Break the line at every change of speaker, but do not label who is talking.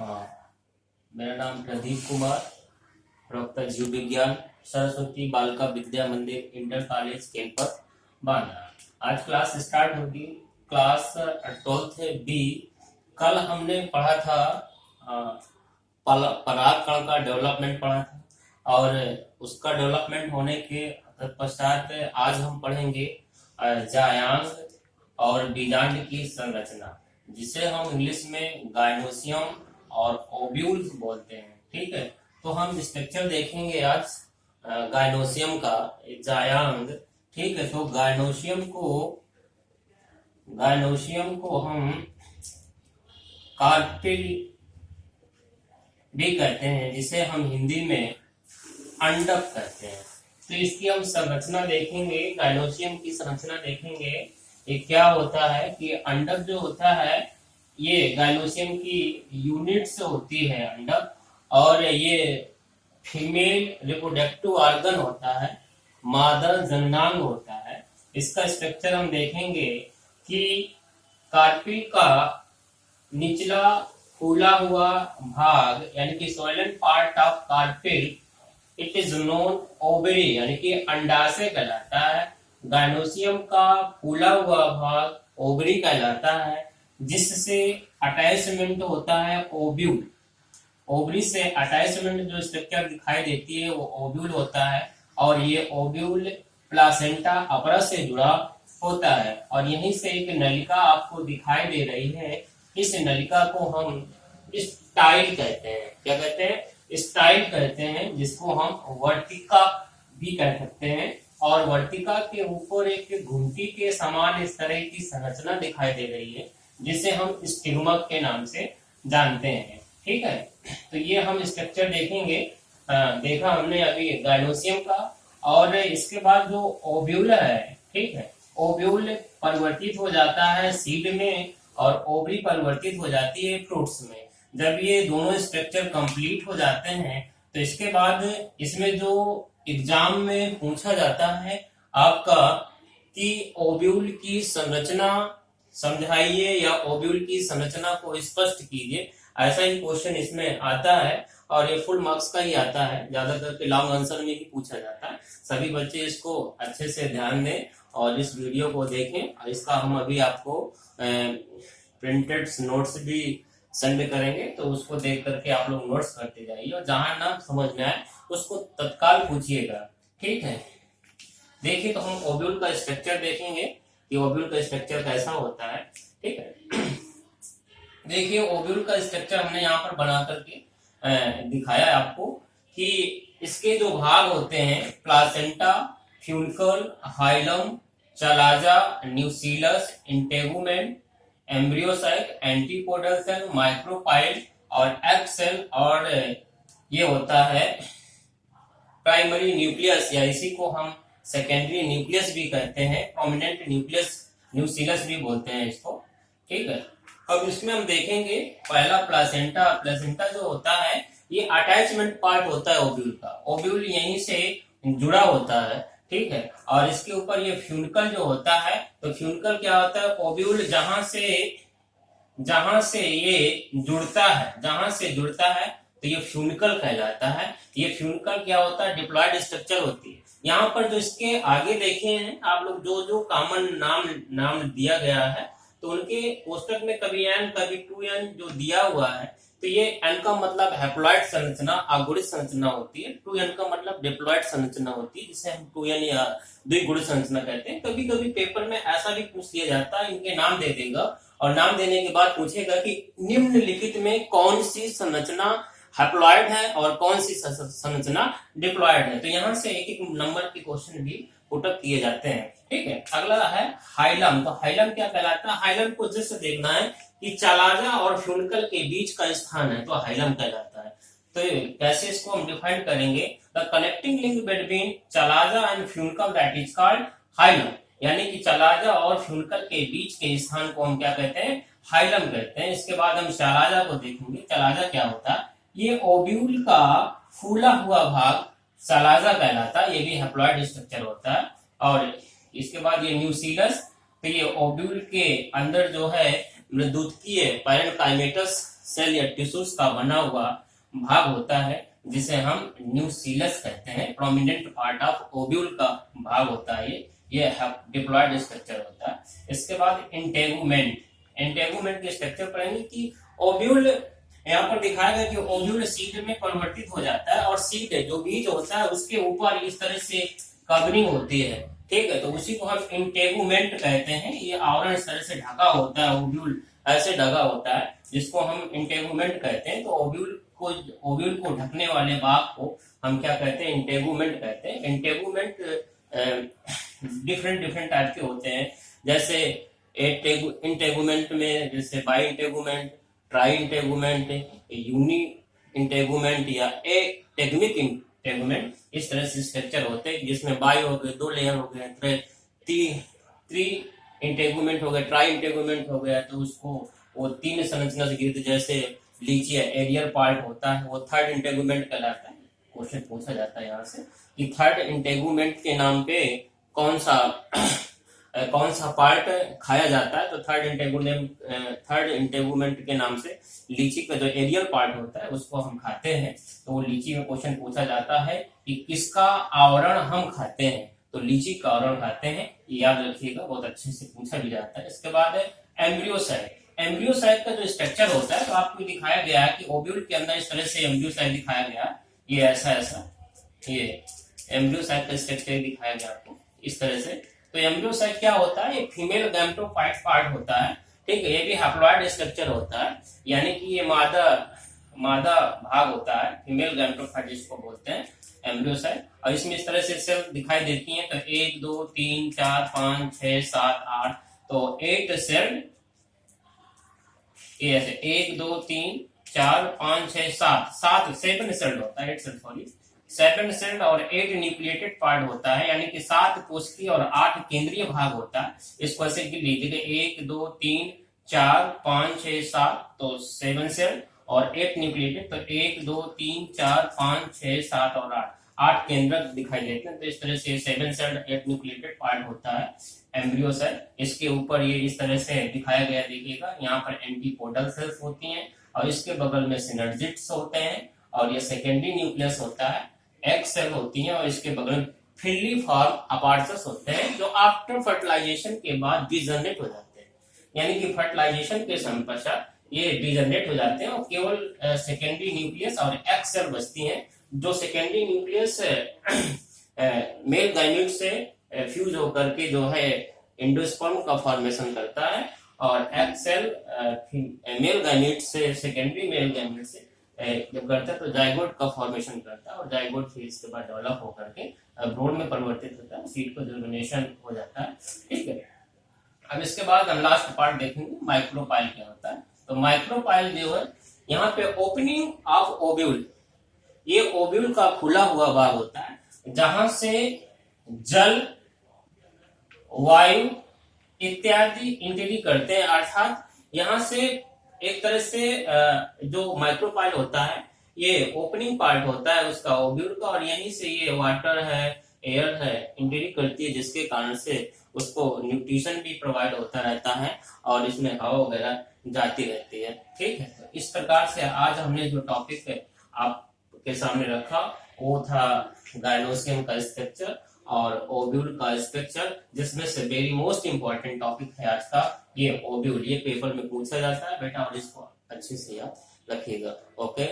हाँ, मेरा नाम प्रदीप कुमार, प्रवक्ता जीव विज्ञान, सरस्वती बालिका विद्या मंदिर इंटर कॉलेज कैंपस बांद्रा। आज क्लास स्टार्ट होगी। Class 12th B. कल हमने पढ़ा था परागकण का डेवलपमेंट पढ़ा था और उसका डेवलपमेंट होने के पश्चात आज हम पढ़ेंगे जायांग और बीजांड की संरचना, जिसे हम इंग्लिश में गायनोसियम और ओव्यूल्स बोलते हैं। ठीक है, तो हम स्ट्रक्चर देखेंगे आज गायनोसियम का, जायांग। ठीक है, तो गायनोसियम को हम कार्पिल भी कहते हैं, जिसे हम हिंदी में अंडक कहते हैं। तो इसकी हम संरचना देखेंगे, गायनोसियम की संरचना देखेंगे। ये क्या होता है कि अंडक जो होता है, ये गायनोसियम की यूनिट्स होती है अंडक, और ये फीमेल रिप्रोडक्टिव ऑर्गन होता है, मादा जननांग होता है। इसका स्ट्रक्चर हम देखेंगे कि कार्पिल का निचला फूला हुआ भाग यानी कि swollen part of carpel, it is known ovary यानी कि अंडाशय कहलाता है। गायनोसियम का फूला हुआ भाग ओवरी कहलाता है, जिससे अटैचमेंट होता है ओव्यूल। ओवरी से अटैचमेंट जो स्ट्रक्चर दिखाई देती है वो ओव्यूल होता है, और ये ओव्यूल प्लासेंटा अपरा से जुड़ा होता है। और यहीं से एक नलिका आपको दिखाई दे रही है। इस नलिका को हम स्टाइल कहते हैं। क्या कहते हैं? स्टाइल कहते हैं, जिसको हम वर्तिका भी कह सकते हैं। और वर्तिका के ऊपर एक घुंटी के समान इस तरह की संरचना दिखाई दे रही है, जिसे हम स्टिग्मा के नाम से जानते हैं। ठीक है, तो ये हम स्ट्रक्चर देखेंगे। देखा हमने अभी गायनोसियम का, और इसके बाद जो ओव्यूल है, ठीक है, ओव्यूल परिवर्तित हो जाता है सीड में, और ओवरी परिवर्तित हो जाती है फ्रूट्स में। जब ये दोनों स्ट्रक्चर कंप्लीट हो जाते हैं, तो इसके बाद इसमें जो एग्जाम में पूछा जाता है आपका कि ओव्यूल की संरचना समझाइए या ओव्यूल की संरचना को स्पष्ट कीजिए, ऐसा ही क्वेश्चन इसमें आता है। और ये फुल मार्क्स का ही आता है, ज्यादातर के लॉन्ग आंसर में ही पूछा जाता है। सभी बच्चे इसको अच्छे से ध्यान दें और इस वीडियो को देखें। और इसका हम अभी आपको प्रिंटेड नोट्स भी सेंड करेंगे, तो उसको देख करके आप लोग नोट्स करते जाइए, और जहां ना समझ में आए उसको तत्काल पूछिएगा। ठीक है, देखिए, तो हम ओव्यूल का स्ट्रक्चर देखेंगे कि ओव्यूल का स्ट्रक्चर कैसा होता है। ठीक है, देखिए, ओव्यूल का स्ट्रक्चर हमने यहाँ पर बना करके दिखाया है आपको कि इसके जो भाग होते हैं, placenta, funicle, hilum, chalaza, nucellus, integument, embryo sac, antipodal cell, micropyle और एग सेल, और ये होता है प्राइमरी न्यूक्लियस, या इसी को हम सेकेंडरी न्यूक्लियस भी कहते हैं, प्रोमिनेंट न्यूक्लियस, न्यूसीलस भी बोलते हैं इसको। ठीक है, अब इसमें हम देखेंगे पहला प्लासेंटा। प्लासेंटा जो होता है, ये अटैचमेंट पार्ट होता है ओव्यूल का। ओव्यूल यहीं से जुड़ा होता है। ठीक है, और इसके ऊपर ये फ्यूनिकल जो होता है, तो फ्यूनिकल क्या होता है? ओव्यूल जहां से ये जुड़ता है, तो ये फ्यूनिकल कहलाता है। ये फ्यूनिकल क्या होता है? डिप्लॉयड स्ट्रक्चर होती है। यहाँ पर जो इसके आगे देखे हैं आप लोग, जो जो कॉमन नाम दिया गया है, तो उनके पोस्टर में कभी एन कभी 2n जो दिया हुआ है, तो ये एन का मतलब हैप्लॉइड संरचना, आगुणित संरचना होती है। 2n का मतलब डिप्लॉयड संरचना होती है, जिसे हम 2n या द्विगुणित संरचना कहते हैं। कभी कभी पेपर में ऐसा भी पूछ लिया जाता है, इनके नाम दे देगा, और नाम देने के बाद पूछेगा कि निम्नलिखित में कौन सी संरचना हैप्लॉइड है और कौन सी संरचना डिप्लॉयड है। तो यहाँ से एक एक नंबर के क्वेश्चन भी पुटअप किए जाते हैं। ठीक है, अगला है हाइलम। तो हाइलम क्या कहलाता है? हाइलम को जैसे देखना है कि चलाजा और फ्यूनिकल के बीच का स्थान है, तो हाइलम कहलाता है। तो कैसे इसको हम डिफाइन करेंगे? The connecting link between chalaza and funicle, that is called hilum. यानी कि चलाजा और फ्यूनिकल के बीच के स्थान को हम क्या कहते हैं? हाइलम कहते हैं। इसके बाद हम चलाजा को देखेंगे। चलाजा क्या होता है? ये ओव्यूल का फूला हुआ भाग चलाजा कहलाता है। ये भी हैप्लॉइड स्ट्रक्चर होता है। और इसके बाद ये न्यूसीलस, तो ये ओव्यूल के अंदर जो है द्वितीय पैरेन्काइमेटस सेल या टिश्यूज का बना हुआ भाग होता है जिसे हम न्यूक्लियस कहते हैं। प्रोमिनेंट पार्ट ऑफ ओव्यूल का भाग होता है ये डिप्लॉयड स्ट्रक्चर होता है। इसके बाद इंटेगुमेंट, इंटेगुमेंट के स्ट्रक्चर पढ़ेंगे कि ओव्यूल यहाँ पर दिखाया गया कि ओव्यूल सीड में परिवर्तित हो जाता है और सीड जो बीज होता है उसके ऊपर इस तरह से कवरिंग होती है, ठीक है, तो उसी को हम इंटेगुमेंट कहते हैं। ये आवरण इस तरह से ढका होता है, ओव्यूल ऐसे ढका होता है जिसको हम इंटेगुमेंट कहते हैं। तो ओव्यूल को ढकने वाले भाग को हम क्या कहते हैं, इंटेगुमेंट कहते हैं। इंटेगुमेंट डिफरेंट टाइप के होते हैं, जैसे इंटेगुमेंट में जैसे bi integument, tri integument, uni integument या टेग्मिक इंटेगुमेंट, इस तरह से स्ट्रक्चर होते हैं जिसमें बाई हो गए, 2 लेयर हो गए, थ्री इंटेगुमेंट हो गया, ट्राई इंटेगुमेंट हो गया, तो उसको वो 3 संरचना से गिरते, जैसे लीची एरियल पार्ट होता है वो थर्ड इंटेगुमेंट कहलाता है। क्वेश्चन पूछा जाता है यहाँ से कि थर्ड इंटेगुमेंट के नाम पे कौन सा पार्ट खाया जाता है, तो थर्ड इंटेगुमेंट के नाम से लीची का जो एरियल पार्ट होता है उसको हम खाते हैं। तो वो लीची में क्वेश्चन पूछा जाता है कि किसका आवरण हम खाते हैं, तो लीची का आवरण खाते हैं, याद रखिएगा, बहुत अच्छे से पूछा भी जाता है। इसके बाद एम्ब्रियोसाइट, एम्ब्रियोसाइट का जो स्ट्रक्चर होता है तो आपको दिखाया गया है कि ओव्यूल के अंदर इस तरह से एम्ब्रियोसाइट दिखाया गया, ये ऐसा ये एम्ब्रियोसाइट का स्ट्रक्चर दिखाया गया आपको इस तरह से। तो एम्ब्रियोसाइट क्या होता है, ये फीमेल गैमेटोफाइट पार्ट होता है, ठीक है, ये भी हैप्लॉइड स्ट्रक्चर होता है, यानी कि ये मादा भाग होता है, फीमेल गैमेटोफाइट जिसको बोलते हैं एम्ब्रियोसाइट। और इसमें इस तरह से सेल दिखाई देती हैं, तो 1 2 3 4 5 6 7 8, तो 8 सेल, ये ऐसे 1 2 3 4 5 6 7 7 सेल होता है, 8 सेल सॉरी, 7 सेल और 8 न्यूक्लिएटेड पार्ट होता है, यानी कि 7 कोशिकीय और 8 केंद्रीय भाग होता है। इसको ऐसे गिन लीजिए, 1 2 3 4 5 6 7, तो 7 सेल और 8 न्यूक्लिएटेड, तो 1 2 3 4 5 6 7 और 8 केंद्रक दिखाई देते हैं। तो इस तरह से 7 सेल 8 न्यूक्लिएटेड पार्ट होता है एम्ब्रियोसाइट। इसके ऊपर ये इस तरह से दिखाया गया, देखिएगा, यहाँ पर एंटीपोडल सेल्स होती हैं और इसके बगल में सिनर्जिड्स होते हैं, और ये सेकेंडरी न्यूक्लियस होता है, एग सेल होती हैं, और इसके बगल में फिलिफॉर्म अपार्चस होते हैं जो आफ्टर फर्टिलाइजेशन के बाद डिजनरेट हो जाते हैं, यानी कि फर्टिलाइजेशन के समय पश्चात ये डिजनरेट हो जाते हैं और केवल सेकेंडरी न्यूक्लियस और एग सेल बचती हैं। जो सेकेंडरी न्यूक्लियस मेल गाइमेट से फ्यूज होकर के जो है एंडोस्पर्म का फॉर्मेशन करता है, और एग सेल मेल गाइमेट से, सेकेंडरी मेल गाइमेट से जब करता है तो जाइगोट का फॉर्मेशन करता है, और जाइगोट फिर इसके बाद डेवलप होकर के ब्रोड में परिवर्तित होता है, सीड का जर्मिनेशन हो जाता है, ठीक है। अब इसके बाद हम लास्ट पार्ट देखेंगे, माइक्रोपाइल क्या होता है। तो माइक्रोपाइल जो है, यहाँ पे ओपनिंग ऑफ ओव्यूल, ये ओव्यूल का खुला हुआ भाग होता है जहां से जल, वायु इत्यादि इंट्री करते हैं, अर्थात यहाँ से एक तरह से जो माइक्रोपाइल होता है ये ओपनिंग पार्ट होता है उसका ओव्यूल का, और यहीं से ये वाटर है, एयर है, इंट्री करती है, जिसके कारण से उसको न्यूट्रिशन भी प्रोवाइड होता रहता है और इसमें हवा वगैरह जाती रहती है, ठीक है। तो इस प्रकार से आज हमने जो टॉपिक आपके सामने रखा वो था गायनोसियम का स्ट्रक्चर और ओव्यूल का स्ट्रक्चर, जिसमें से वेरी मोस्ट इंपॉर्टेंट टॉपिक है आज का ये ओव्यूल। ये पेपर में पूछा जाता है बेटा, और इसको अच्छे से याद रखिएगा। ओके।